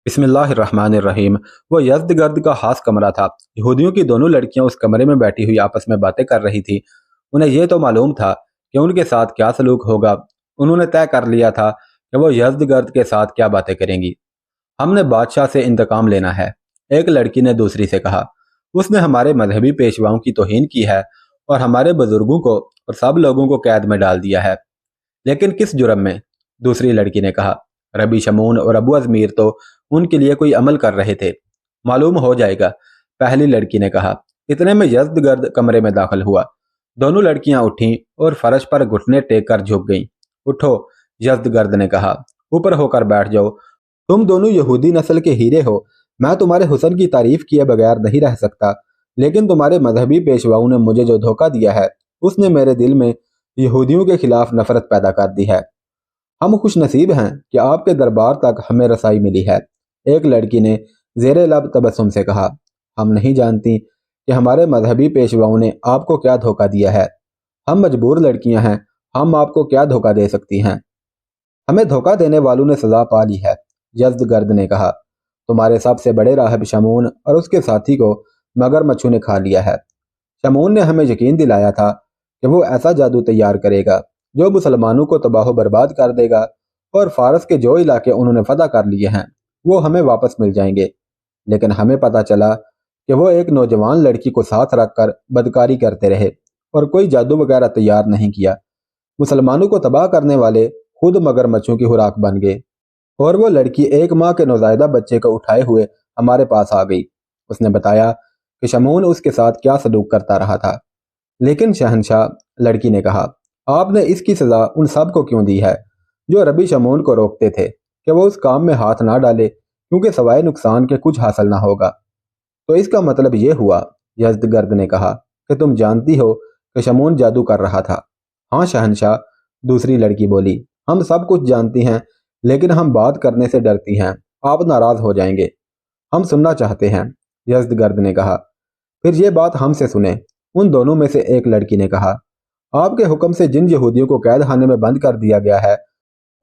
بسم اللہ الرحمن الرحیم۔ وہ یزدگرد کا خاص کمرہ تھا۔ یہودیوں کی دونوں لڑکیاں اس کمرے میں بیٹھی ہوئی آپس میں باتیں کر رہی تھی۔ انہیں یہ تو معلوم تھا کہ ان کے ساتھ کیا سلوک ہوگا۔ انہوں نے طے کر لیا تھا کہ وہ یزدگرد کے ساتھ کیا باتیں کریں گی۔ ہم نے بادشاہ سے انتقام لینا ہے، ایک لڑکی نے دوسری سے کہا۔ اس نے ہمارے مذہبی پیشواؤں کی توہین کی ہے اور ہمارے بزرگوں کو اور سب لوگوں کو قید میں ڈال دیا ہے۔ لیکن کس جرم میں؟ دوسری لڑکی نے کہا۔ ربی شمون اور ابو ازمیر تو ان کے لیے کوئی عمل کر رہے تھے، معلوم ہو جائے گا، پہلی لڑکی نے کہا۔ اتنے میں یزدگرد کمرے میں داخل ہوا۔ دونوں لڑکیاں اٹھیں اور فرش پر گھٹنے ٹیک کر جھک گئیں۔ اٹھو، یزدگرد نے کہا، اوپر ہو کر بیٹھ جاؤ۔ تم دونوں یہودی نسل کے ہیرے ہو، میں تمہارے حسن کی تعریف کیے بغیر نہیں رہ سکتا، لیکن تمہارے مذہبی پیشواؤں نے مجھے جو دھوکہ دیا ہے اس نے میرے دل میں یہودیوں کے خلاف نفرت پیدا کر دی ہے۔ ہم خوش نصیب ہیں کہ آپ کے دربار تک ہمیں رسائی ملی ہے، ایک لڑکی نے زیر لب تبسم سے کہا۔ ہم نہیں جانتی کہ ہمارے مذہبی پیشواؤں نے آپ کو کیا دھوکہ دیا ہے۔ ہم مجبور لڑکیاں ہیں، ہم آپ کو کیا دھوکہ دے سکتی ہیں؟ ہمیں دھوکہ دینے والوں نے سزا پا لی ہے، یزدگرد نے کہا۔ تمہارے سب سے بڑے راہب شمون اور اس کے ساتھی کو مگر مچھو نے کھا لیا ہے۔ شمون نے ہمیں یقین دلایا تھا کہ وہ ایسا جادو تیار کرے گا جو مسلمانوں کو تباہ و برباد کر دے گا، اور فارس کے جو علاقے انہوں نے فتح کر لیے ہیں وہ ہمیں واپس مل جائیں گے۔ لیکن ہمیں پتہ چلا کہ وہ ایک نوجوان لڑکی کو ساتھ رکھ کر بدکاری کرتے رہے اور کوئی جادو وغیرہ تیار نہیں کیا۔ مسلمانوں کو تباہ کرنے والے خود مگر مچھوں کی خوراک بن گئے، اور وہ لڑکی 1 ماہ کے نوزائیدہ بچے کو اٹھائے ہوئے ہمارے پاس آ گئی۔ اس نے بتایا کہ شمون اس کے ساتھ کیا سلوک کرتا رہا تھا۔ لیکن شہنشاہ، لڑکی نے کہا، آپ نے اس کی سزا ان سب کو کیوں دی ہے جو ربی شمون کو روکتے تھے کہ وہ اس کام میں ہاتھ نہ ڈالے کیونکہ سوائے نقصان کے کچھ حاصل نہ ہوگا؟ تو اس کا مطلب یہ ہوا، یزدگرد نے کہا، کہ تم جانتی ہو کہ شمون جادو کر رہا تھا۔ ہاں شہنشاہ، دوسری لڑکی بولی، ہم سب کچھ جانتی ہیں، لیکن ہم بات کرنے سے ڈرتی ہیں، آپ ناراض ہو جائیں گے۔ ہم سننا چاہتے ہیں، یزدگرد نے کہا۔ پھر یہ بات ہم سے سنیں، ان دونوں میں سے ایک لڑکی نے کہا۔ آپ کے حکم سے جن یہودیوں کو قید خانے میں بند کر دیا گیا ہے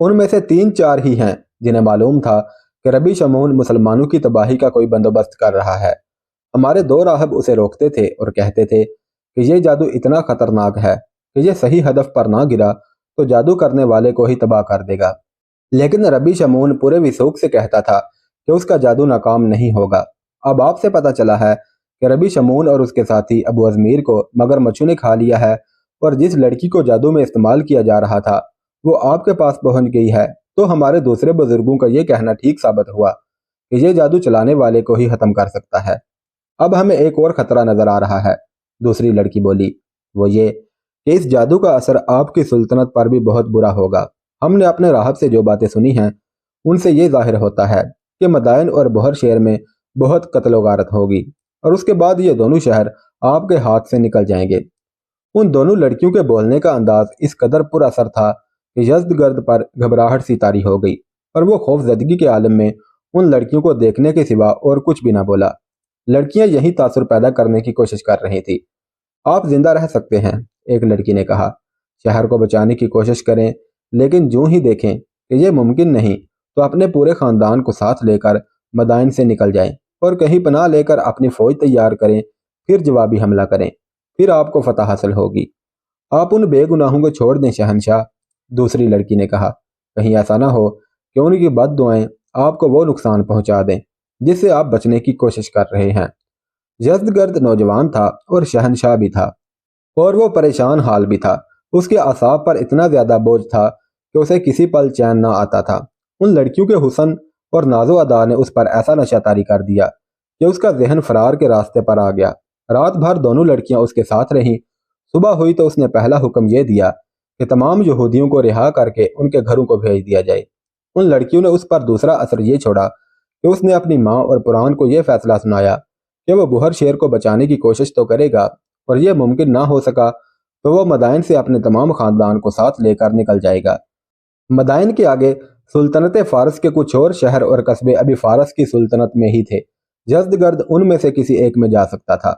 ان میں سے 3-4 ہی ہیں جنہیں معلوم تھا کہ ربی شمون مسلمانوں کی تباہی کا کوئی بندوبست کر رہا ہے۔ ہمارے 2 راہب اسے روکتے تھے اور کہتے تھے کہ یہ جادو اتنا خطرناک ہے کہ یہ صحیح ہدف پر نہ گرا تو جادو کرنے والے کو ہی تباہ کر دے گا۔ لیکن ربی شمون پورے وثوق سے کہتا تھا کہ اس کا جادو ناکام نہیں ہوگا۔ اب آپ سے پتہ چلا ہے کہ ربی شمون اور اس کے ساتھی ابو ازمیر کو مگر مچھو نے کھا لیا ہے، اور جس لڑکی کو جادو میں استعمال کیا جا رہا تھا وہ آپ کے پاس پہنچ گئی ہے، تو ہمارے دوسرے بزرگوں کا یہ کہنا ٹھیک ثابت ہوا کہ یہ جادو چلانے والے کو ہی ختم کر سکتا ہے۔ اب ہمیں ایک اور خطرہ نظر آ رہا ہے، دوسری لڑکی بولی، وہ یہ کہ اس جادو کا اثر آپ کی سلطنت پر بھی بہت برا ہوگا۔ ہم نے اپنے راہب سے جو باتیں سنی ہیں ان سے یہ ظاہر ہوتا ہے کہ مدائن اور بہر شہر میں بہت قتل و غارت ہوگی، اور اس کے بعد یہ دونوں شہر آپ کے ہاتھ سے نکل جائیں گے۔ ان دونوں لڑکیوں کے بولنے کا انداز اس قدر پر اثر تھا کہ یزدگرد پر گھبراہٹ سی طاری ہو گئی، اور وہ خوف زدگی کے عالم میں ان لڑکیوں کو دیکھنے کے سوا اور کچھ بھی نہ بولا۔ لڑکیاں یہی تاثر پیدا کرنے کی کوشش کر رہی تھی۔ آپ زندہ رہ سکتے ہیں، ایک لڑکی نے کہا، شہر کو بچانے کی کوشش کریں، لیکن جو ہی دیکھیں کہ یہ ممکن نہیں تو اپنے پورے خاندان کو ساتھ لے کر مدائن سے نکل جائیں اور کہیں پناہ لے کر اپنی فوج تیار کریں، پھر جوابی حملہ کریں، پھر آپ کو فتح حاصل ہوگی۔ آپ ان بے گناہوں کو چھوڑ دیں شہنشاہ، دوسری لڑکی نے کہا، کہیں ایسا نہ ہو کہ ان کی بد دعائیں آپ کو وہ نقصان پہنچا دیں جس سے آپ بچنے کی کوشش کر رہے ہیں۔ یزدگرد نوجوان تھا اور شہنشاہ بھی تھا، اور وہ پریشان حال بھی تھا۔ اس کے اعصاب پر اتنا زیادہ بوجھ تھا کہ اسے کسی پل چین نہ آتا تھا۔ ان لڑکیوں کے حسن اور ناز و ادا نے اس پر ایسا نشہ طاری کر دیا کہ اس کا ذہن فرار کے راستے پر آ گیا۔ رات بھر دونوں لڑکیاں اس کے ساتھ رہیں۔ صبح ہوئی تو اس نے پہلا حکم یہ دیا کہ تمام یہودیوں کو رہا کر کے ان کے گھروں کو بھیج دیا جائے۔ ان لڑکیوں نے اس پر دوسرا اثر یہ چھوڑا کہ اس نے اپنی ماں اور پران کو یہ فیصلہ سنایا کہ وہ بہر شہر کو بچانے کی کوشش تو کرے گا، اور یہ ممکن نہ ہو سکا تو وہ مدائن سے اپنے تمام خاندان کو ساتھ لے کر نکل جائے گا۔ مدائن کے آگے سلطنت فارس کے کچھ اور شہر اور قصبے ابھی فارس کی سلطنت میں ہی تھے۔ یزدگرد ان میں سے کسی ایک میں جا سکتا تھا۔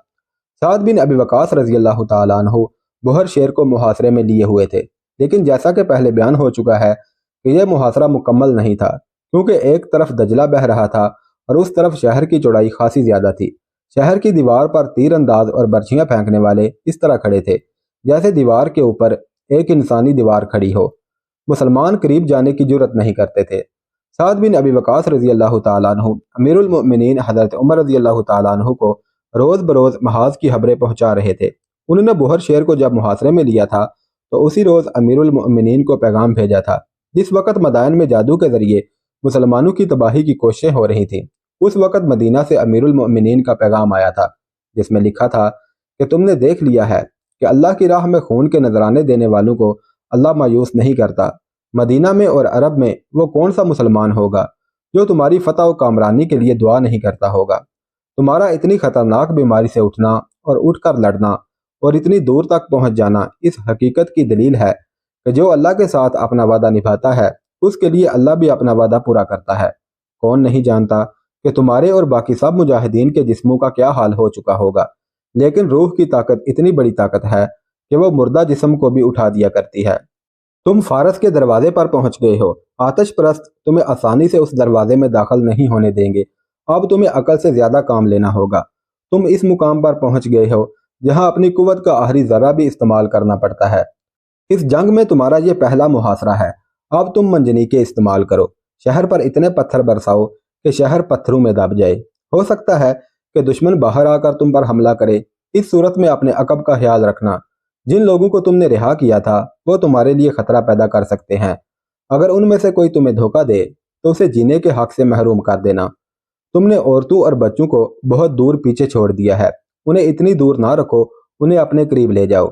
سعد بن ابی وقاص رضی اللہ تعالیٰ عنہ بہر شہر کو محاصرے میں لیے ہوئے تھے، لیکن جیسا کہ پہلے بیان ہو چکا ہے کہ یہ محاصرہ مکمل نہیں تھا، کیونکہ ایک طرف دجلہ بہہ رہا تھا اور اس طرف شہر کی چوڑائی خاصی زیادہ تھی۔ شہر کی دیوار پر تیر انداز اور برچیاں پھینکنے والے اس طرح کھڑے تھے جیسے دیوار کے اوپر ایک انسانی دیوار کھڑی ہو۔ مسلمان قریب جانے کی جرت نہیں کرتے تھے۔ سعد بن ابی وقاص رضی اللہ تعالیٰ عنہ امیر المؤمنین حضرت عمر رضی اللہ تعالیٰ عنہ کو روز بروز محاذ کی خبریں پہنچا رہے تھے۔ انہوں نے بحر شیر کو جب محاصرے میں لیا تھا تو اسی روز امیر المؤمنین کو پیغام بھیجا تھا۔ جس وقت مدائن میں جادو کے ذریعے مسلمانوں کی تباہی کی کوششیں ہو رہی تھیں، اس وقت مدینہ سے امیر المؤمنین کا پیغام آیا تھا جس میں لکھا تھا کہ تم نے دیکھ لیا ہے کہ اللہ کی راہ میں خون کے نذرانے دینے والوں کو اللہ مایوس نہیں کرتا۔ مدینہ میں اور عرب میں وہ کون سا مسلمان ہوگا جو تمہاری فتح و کامرانی کے لیے دعا نہیں کرتا ہوگا؟ تمہارا اتنی خطرناک بیماری سے اٹھنا اور اٹھ کر لڑنا اور اتنی دور تک پہنچ جانا اس حقیقت کی دلیل ہے کہ جو اللہ کے ساتھ اپنا وعدہ نبھاتا ہے اس کے لیے اللہ بھی اپنا وعدہ پورا کرتا ہے۔ کون نہیں جانتا کہ تمہارے اور باقی سب مجاہدین کے جسموں کا کیا حال ہو چکا ہوگا، لیکن روح کی طاقت اتنی بڑی طاقت ہے کہ وہ مردہ جسم کو بھی اٹھا دیا کرتی ہے۔ تم فارس کے دروازے پر پہنچ گئے ہو۔ آتش پرست تمہیں آسانی سے اس دروازے میں داخل نہیں ہونے دیں گے۔ اب تمہیں عقل سے زیادہ کام لینا ہوگا۔ تم اس مقام پر پہنچ گئے ہو جہاں اپنی قوت کا آخری ذرہ بھی استعمال کرنا پڑتا ہے۔ اس جنگ میں تمہارا یہ پہلا محاصرہ ہے۔ اب تم منجنیقیں استعمال کرو۔ شہر پر اتنے پتھر برساؤ کہ شہر پتھروں میں دب جائے۔ ہو سکتا ہے کہ دشمن باہر آ کر تم پر حملہ کرے۔ اس صورت میں اپنے عقب کا خیال رکھنا۔ جن لوگوں کو تم نے رہا کیا تھا وہ تمہارے لیے خطرہ پیدا کر سکتے ہیں۔ اگر ان میں سے کوئی تمہیں دھوکہ دے تو اسے جینے کے حق سے محروم کر دینا۔ تم نے عورتوں اور بچوں کو بہت دور پیچھے چھوڑ دیا ہے۔ انہیں اتنی دور نہ رکھو، انہیں اپنے قریب لے جاؤ۔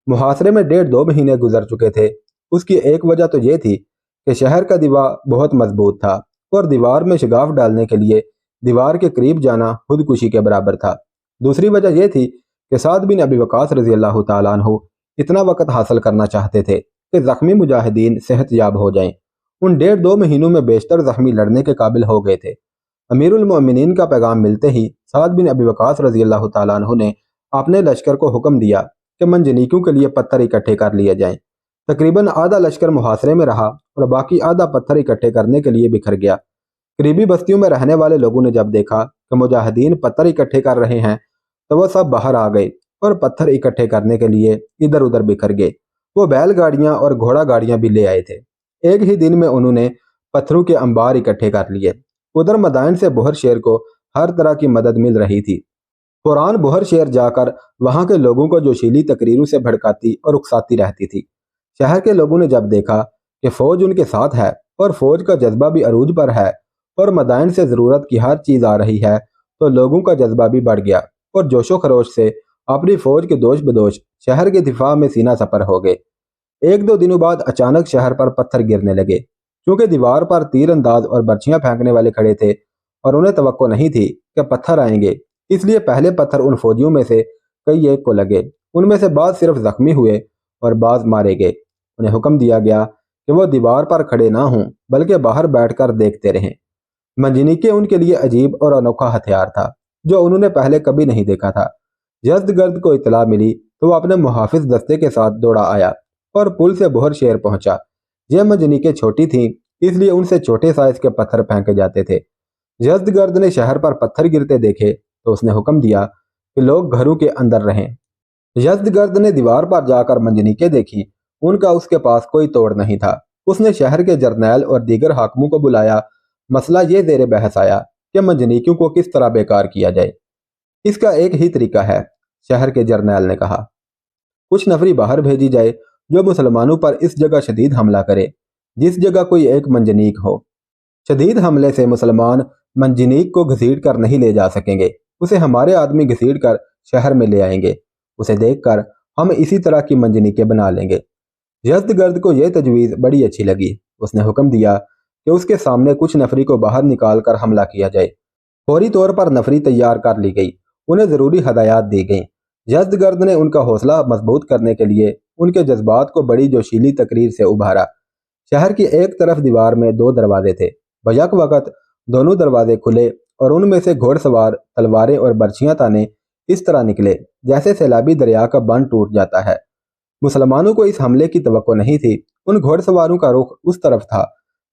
محاصرے میں 1.5-2 مہینے گزر چکے تھے۔ اس کی ایک وجہ تو یہ تھی کہ شہر کا دیوار بہت مضبوط تھا اور دیوار میں شگاف ڈالنے کے لیے دیوار کے قریب جانا خودکشی کے برابر تھا۔ دوسری وجہ یہ تھی کہ سعد بن ابی وقاص رضی اللہ تعالیٰ عنہ اتنا وقت حاصل کرنا چاہتے تھے کہ زخمی مجاہدین صحت یاب ہو جائیں۔ ان 1.5-2 مہینوں میں بیشتر زخمی لڑنے کے قابل ہو گئے تھے۔ امیر المؤمنین کا پیغام ملتے ہی سعد بن ابی وقاص رضی اللہ تعالیٰ عنہ نے اپنے لشکر کو حکم دیا کہ منجنیقوں کے لیے پتھر اکٹھے کر لیے جائیں۔ تقریباً آدھا لشکر محاصرے میں رہا اور باقی آدھا پتھر اکٹھے کرنے کے لیے بکھر گیا۔ قریبی بستیوں میں رہنے والے لوگوں نے جب دیکھا کہ مجاہدین پتھر اکٹھے کر رہے ہیں تو وہ سب باہر آ گئے اور پتھر اکٹھے کرنے کے لیے ادھر ادھر بکھر گئے۔ وہ بیل گاڑیاں اور گھوڑا گاڑیاں بھی لے آئے تھے۔ ایک ہی دن میں انہوں نے پتھروں کے انبار اکٹھے کر لیے۔ ادھر مدائن سے بحر شیر کو ہر طرح کی مدد مل رہی تھی۔ فوراً بحر شیر جا کر وہاں کے لوگوں کو جوشیلی تقریروں سے بھڑکاتی اور اکساتی رہتی تھی۔ شہر کے لوگوں نے جب دیکھا کہ فوج ان کے ساتھ ہے اور فوج کا جذبہ بھی عروج پر ہے اور مدائن سے ضرورت کی ہر چیز آ رہی ہے تو لوگوں کا جذبہ بھی بڑھ گیا اور جوش و خروش سے اپنی فوج کے دوش بدوش شہر کے دفاع میں سینہ سپر ہو گئے۔ 1-2 دنوں بعد اچانک شہر پر پتھر گرنے لگے۔ چونکہ دیوار پر تیر انداز اور برچیاں پھینکنے والے کھڑے تھے اور انہیں توقع نہیں تھی کہ پتھر آئیں گے، اس لیے پہلے پتھر ان فوجیوں میں سے کئی ایک کو لگے۔ ان میں سے بعض صرف زخمی ہوئے اور بعض مارے گئے۔ انہیں حکم دیا گیا کہ وہ دیوار پر کھڑے نہ ہوں بلکہ باہر بیٹھ کر دیکھتے رہیں۔ منجنیقیں ان کے لیے عجیب اور انوکھا ہتھیار تھا جو انہوں نے پہلے کبھی نہیں دیکھا تھا۔ یزد گرد کو اطلاع ملی تو وہ اپنے محافظ دستے کے ساتھ دوڑا آیا اور پل سے بحر شیر پہنچا۔ یہ منجنیقیں چھوٹی تھیں اس لیے ان سے چھوٹے سائز کے پتھر پھینکے جاتے تھے۔ یزد گرد نے شہر پر پتھر گرتے دیکھے تو اس نے حکم دیا کہ لوگ گھروں کے اندر رہیں۔ یزد گرد نے دیوار پر جا کر منجنیقیں دیکھی، ان کا اس کے پاس کوئی توڑ نہیں تھا۔ اس نے شہر کے جرنیل اور دیگر حاکموں کو بلایا۔ مسئلہ یہ زیر بحث آیا کہ منجنیقوں کو کس طرح بیکار کیا جائے۔ اس کا ایک ہی طریقہ ہے، شہر کے جرنیل نے کہا۔ کچھ نفری باہر بھیجی جائے جو مسلمانوں پر اس جگہ شدید حملہ کرے جس جگہ کوئی ایک منجنیق ہو۔ شدید حملے سے مسلمان منجنیق کو گھسیٹ کر نہیں لے جا سکیں گے، اسے ہمارے آدمی گھسیٹ کر شہر میں لے آئیں گے۔ اسے دیکھ کر ہم اسی طرح کی منجنیقیں بنا لیں گے۔ یزد گرد کو یہ تجویز بڑی اچھی لگی۔ اس نے حکم دیا کہ اس کے سامنے کچھ نفری کو باہر نکال کر حملہ کیا جائے۔ فوری طور پر نفری تیار کر لی گئی، انہیں ضروری ہدایات دی گئیں۔ یزد گرد نے ان کا حوصلہ مضبوط کرنے کے لیے ان کے جذبات کو بڑی جوشیلی تقریر سے ابھارا۔ شہر کی ایک طرف دیوار میں 2 دروازے تھے۔ بیک وقت دونوں دروازے کھلے اور ان میں سے گھوڑ سوار تلواریں اور برچیاں تانے اس طرح نکلے جیسے سیلابی دریا کا بند ٹوٹ جاتا ہے۔ مسلمانوں کو اس حملے کی توقع نہیں تھی۔ ان گھوڑ سواروں کا رخ اس طرف تھا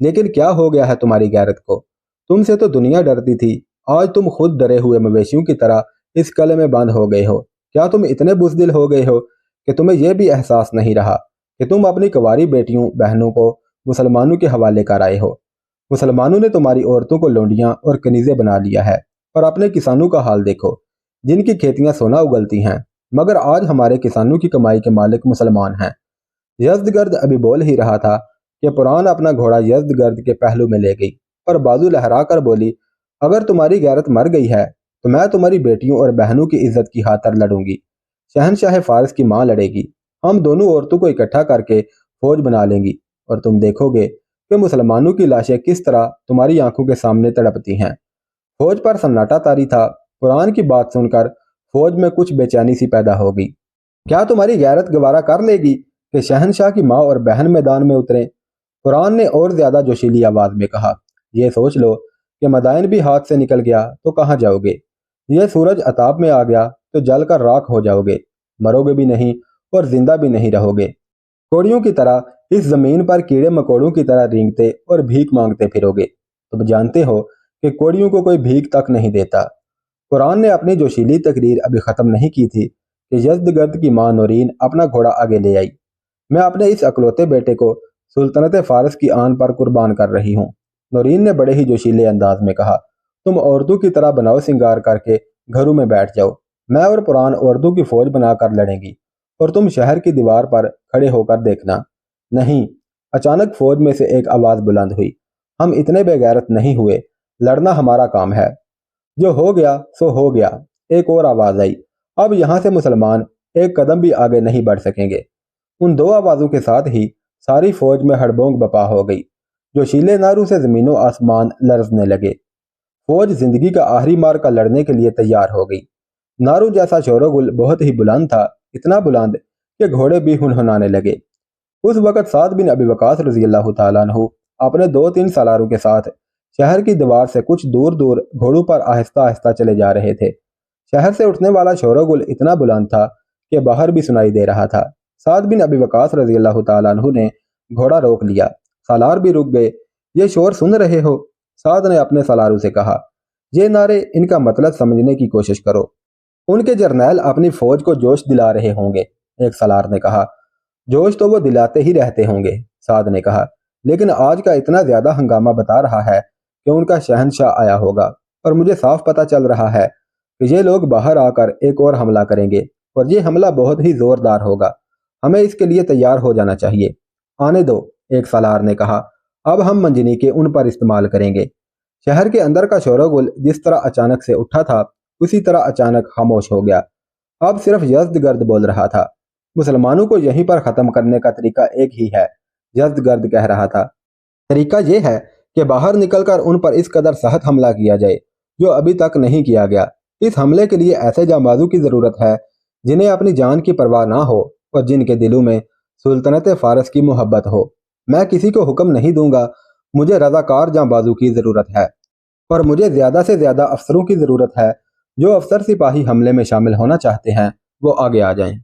لیکن کیا ہو گیا ہے تمہاری غیرت کو؟ تم سے تو دنیا ڈرتی تھی، آج تم خود ڈرے ہوئے مویشیوں کی طرح اس قلعے میں بند ہو گئے ہو۔ کیا تم اتنے بزدل ہو گئے ہو کہ تمہیں یہ بھی احساس نہیں رہا کہ تم اپنی کنواری بیٹیوں بہنوں کو مسلمانوں کے حوالے کر آئے ہو؟ مسلمانوں نے تمہاری عورتوں کو لونڈیاں اور کنیزیں بنا لیا ہے، اور اپنے کسانوں کا حال دیکھو جن کی کھیتیاں سونا اگلتی ہیں، مگر آج ہمارے کسانوں کی کمائی کے مالک مسلمان ہیں۔ یزدگرد ابھی بول ہی رہا تھا کہ پران اپنا گھوڑا یزدگرد کے پہلو میں لے گئی اور بازو لہرا کر بولی، اگر تمہاری غیرت مر گئی ہے تو میں تمہاری بیٹیوں اور بہنوں کی عزت کی خاطر لڑوں گی۔ شہنشاہ فارس کی ماں لڑے گی، ہم دونوں عورتوں کو اکٹھا کر کے فوج بنا لیں گی، اور تم دیکھو گے کہ مسلمانوں کی لاشیں کس طرح تمہاری آنکھوں کے سامنے تڑپتی ہیں۔ فوج پر سناٹا طاری تھا۔ قرآن کی بات سن کر فوج میں کچھ بے چینی سی پیدا ہو گئی۔ کیا تمہاری غیرت گوارا کر لے گی کہ شہنشاہ کی ماں اور بہن میدان میں اتریں؟ قرآن نے اور زیادہ جوشیلی آواز میں کہا، یہ سوچ لو کہ مدائن بھی ہاتھ سے نکل گیا تو کہاں جاؤ گے؟ یہ سورج عتاب میں آ گیا تو جل کر راکھ ہو جاؤ گے، مرو گے بھی نہیں اور زندہ بھی نہیں رہو گے۔ کوڑیوں کی طرح اس زمین پر کیڑے مکوڑوں کی طرح رینگتے اور بھیک مانگتے پھرو گے۔ تم جانتے ہو کہ کوڑیوں کو کوئی بھیک تک نہیں دیتا۔ قرآن نے اپنی جوشیلی تقریر ابھی ختم نہیں کی تھی کہ یزدگرد کی ماں نورین اپنا گھوڑا آگے لے آئی۔ میں اپنے اس اکلوتے بیٹے کو سلطنت فارس کی آن پر قربان کر رہی ہوں، نورین نے بڑے ہی جوشیلے انداز میں کہا۔ تم عورتوں کی طرح بناؤ سنگار کر کے گھروں میں بیٹھ جاؤ، میں اور قرآن عورتوں کی فوج بنا کر لڑیں گی، اور تم شہر کی دیوار پر کھڑے ہو کر دیکھنا۔ نہیں، اچانک فوج میں سے ایک آواز بلند ہوئی، ہم اتنے بے غیرت نہیں ہوئے، لڑنا ہمارا کام ہے۔ جو ہو گیا سو ہو گیا، ایک اور آواز آئی، اب یہاں سے مسلمان ایک قدم بھی آگے نہیں بڑھ سکیں گے۔ ان دو آوازوں کے ساتھ ہی ساری فوج میں ہڑبونگ بپا ہو گئی۔ جوشیلے نعروں سے زمین و آسمان لرزنے لگے۔ فوج زندگی کا آخری معرکہ لڑنے کے لیے تیار ہو گئی۔ نعروں جیسا شور و گل بہت ہی بلند تھا، اتنا بلند کہ گھوڑے بھی ہنہنانے لگے۔ اس وقت سعد بن ابی وقاص رضی اللہ تعالیٰ عنہ اپنے 2-3 سالاروں کے ساتھ شہر کی دیوار سے کچھ دور دور گھوڑوں پر آہستہ آہستہ چلے جا رہے تھے۔ شہر سے اٹھنے والا شور و گل اتنا بلند تھا کہ باہر بھی سنائی دے رہا تھا۔ سعد بن ابی وقاص رضی اللہ تعالیٰ عنہ نے گھوڑا روک لیا، سالار بھی رک گئے۔ یہ شور سن رہے ہو؟ سعد نے اپنے سالاروں سے کہا، یہ نعرے، ان کا مطلب سمجھنے کی کوشش کرو۔ ان کے جرنیل اپنی فوج کو جوش دلا رہے ہوں گے، ایک سالار نے کہا۔ جوش تو وہ دلاتے ہی رہتے ہوں گے، سعد نے کہا، لیکن آج کا اتنا زیادہ ہنگامہ بتا رہا ہے کہ ان کا شہنشاہ آیا ہوگا، اور مجھے صاف پتہ چل رہا ہے کہ یہ لوگ باہر آ کر ایک اور حملہ کریں گے، اور یہ حملہ بہت ہی زوردار ہوگا۔ ہمیں اس کے لیے تیار ہو جانا چاہیے۔ آنے دو، ایک سالار نے کہا، اب ہم منجنیقیں ان پر استعمال کریں گے۔ شہر کے اندر کا شور و گل جس طرح اچانک سے اٹھا تھا اسی طرح اچانک خاموش ہو گیا۔ اب صرف یزدگرد بول رہا تھا۔ مسلمانوں کو یہیں پر ختم کرنے کا طریقہ ایک ہی ہے، یزدگرد کہہ رہا تھا۔ طریقہ یہ ہے کہ باہر نکل کر ان پر اس قدر سخت حملہ کیا جائے جو ابھی تک نہیں کیا گیا۔ اس حملے کے لیے ایسے جانبازوں کی ضرورت ہے جنہیں اپنی جان کی پرواہ نہ ہو اور جن کے دلوں میں سلطنت فارس کی محبت ہو۔ میں کسی کو حکم نہیں دوں گا، مجھے رضاکار جانبازوں کی ضرورت ہے، اور مجھے زیادہ سے زیادہ افسروں کی ضرورت ہے۔ جو افسر سپاہی حملے میں شامل ہونا چاہتے ہیں وہ آگے آ جائیں۔